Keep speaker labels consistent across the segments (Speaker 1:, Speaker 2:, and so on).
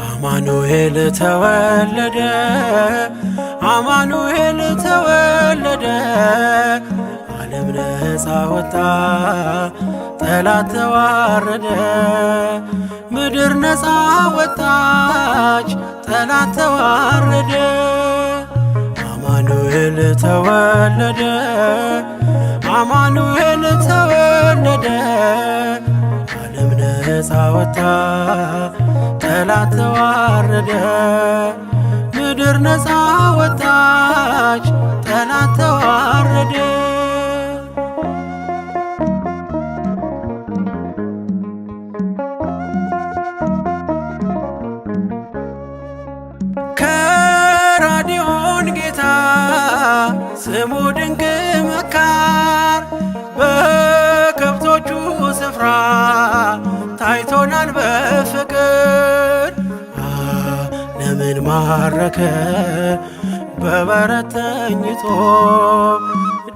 Speaker 1: አማኑኤል ተወለደ፣ አማኑኤል ተወለደ፣ ዓለም ነፃ ወጣ፣ ጠላት ተዋረደ። ምድር ነፃ ወጣች፣ ጠላት ተዋረደ። አማኑኤል ተወለደ፣ አማኑኤል ተወለደ፣ ዓለም ነፃ ወጣ፣ ጠላት ተዋረደ። ምድር ነፃ ወጣች፣ ጠላት ተዋረደ። ከራዲዮን ጌታ ስሙ ድንቅ መካር በከብቶቹ ስፍራ ታይቶናል በፍቅር። ዓለምን ማረከ በበረት ተኝቶ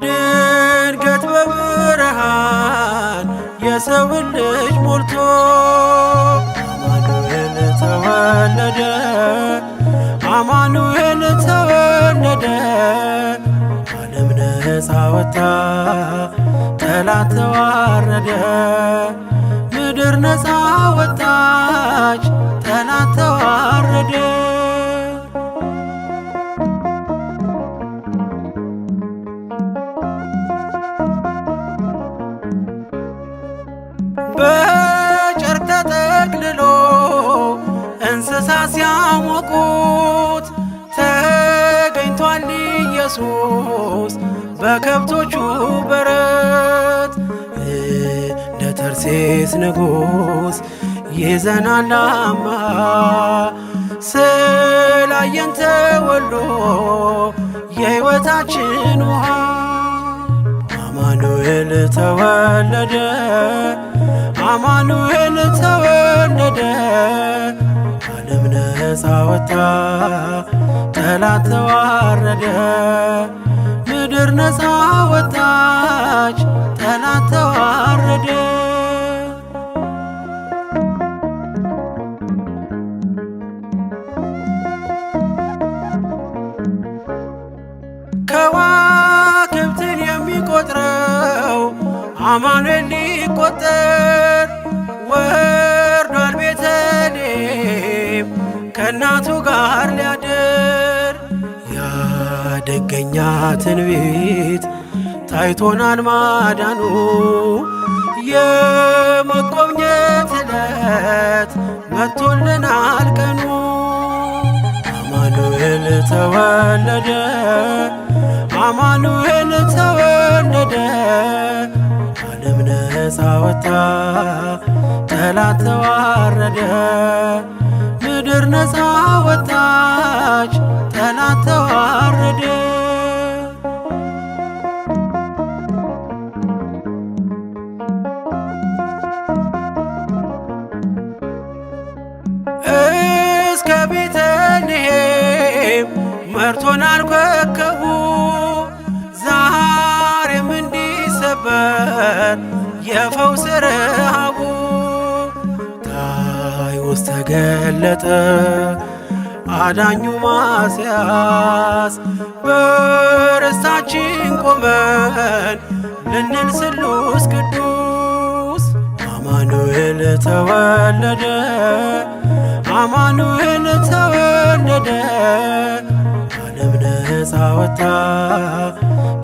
Speaker 1: ድንገት በብርሃን የሰውን ልጅ ሞልቶ። አማኑኤል ተወለደ፣ አማኑኤል ተወለደ፣ ዓለም ነፃ ወጣ፣ ጠላት ተዋረደ። ምድር ነፃ ወጣች፣ ጠላት ተዋረደ። በጨርቅ ተጠቅልሎ እንስሳ ሲያሞቁት ተገኝቷል ኢየሱስ በከብቶቹ በረት። እንደ ተርሴስ ንጉሥ ይዘናል አማ ስላየን ተወልዶ የሕይወታችን ውሃ። አማኑኤል ተወለደ፣ አማኑኤል ተወለደ፣ ዓለም ነፃ ወጣ፣ ጠላት ተዋረደ። ምድር ነፃ ወጣች፣ ጠላት ተዋረደ። ከዋክብትን የሚቆጥረው አማኑኤል ሊቆጠር ወርዷል ቤተልሔም ከእናቱ ጋር ሊያድር። ያደገኛ ትንቢት ታይቶናል ማዳኑ የመጎብኘት ዕለት መጥቶልናል ቀኑ። አማኑኤል ተወለደ፣ አማኑኤል ተወለደ፣ ዓለም ነፃ ወጣ፣ ጠላት ተዋረደ። ምድር ነፃ ወጣች፣ ጠላት ተዋረደ። እስከ ቤተልሔም መርቶናል ኮከቡ ዛሬም እንዲሰበር የፈውስ ረሃቡ። ታዮስ ተገለጠ አዳኙ ማስያስ በርስታችን ቆመን ልንል ስሉስ ቅዱስ። አማኑኤል ተወለደ፣ አማኑኤል ተወለደ፣ ዓለም ነፃ ወጣ፣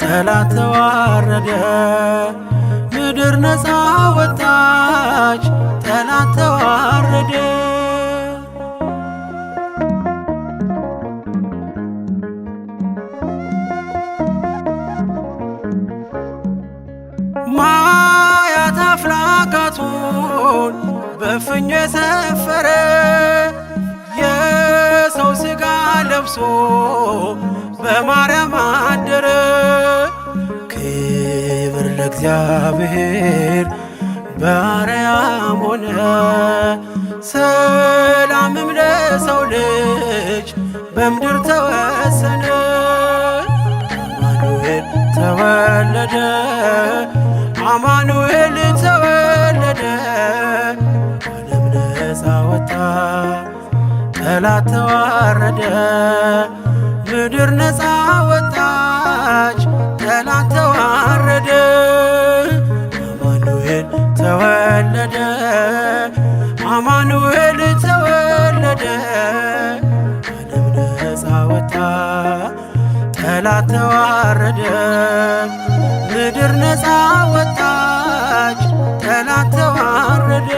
Speaker 1: ጠላት ተዋረደ። ምድር ነፃ ወጣች፣ ጠላት ተዋረደ። ማያት አፍላጋቱን በፍኙ የሰፈረ የሰው ሥጋ ለብሶ ለብሶ በማርያም አደረ። ክብር ለእግዚአብሔር በአርያም ሆነ፣ ሰላምም ለሰው ልጅ በምድር ተወሰነ። አማኑኤል ተወለደ፣ አማኑኤል ተወለደ። ዓለም ነፃ ወጣ፣ ጠላት ተዋረደ። ምድር ነፃ ወጣች፣ ጠላት ተዋረደ። አማኑኤል ተወለደ፣ አማኑኤል ተወለደ። ዓለም ነፃ ወጣ፣ ጠላት ተዋረደ። ምድር ነፃ ወጣች፣ ጠላት ተዋረደ።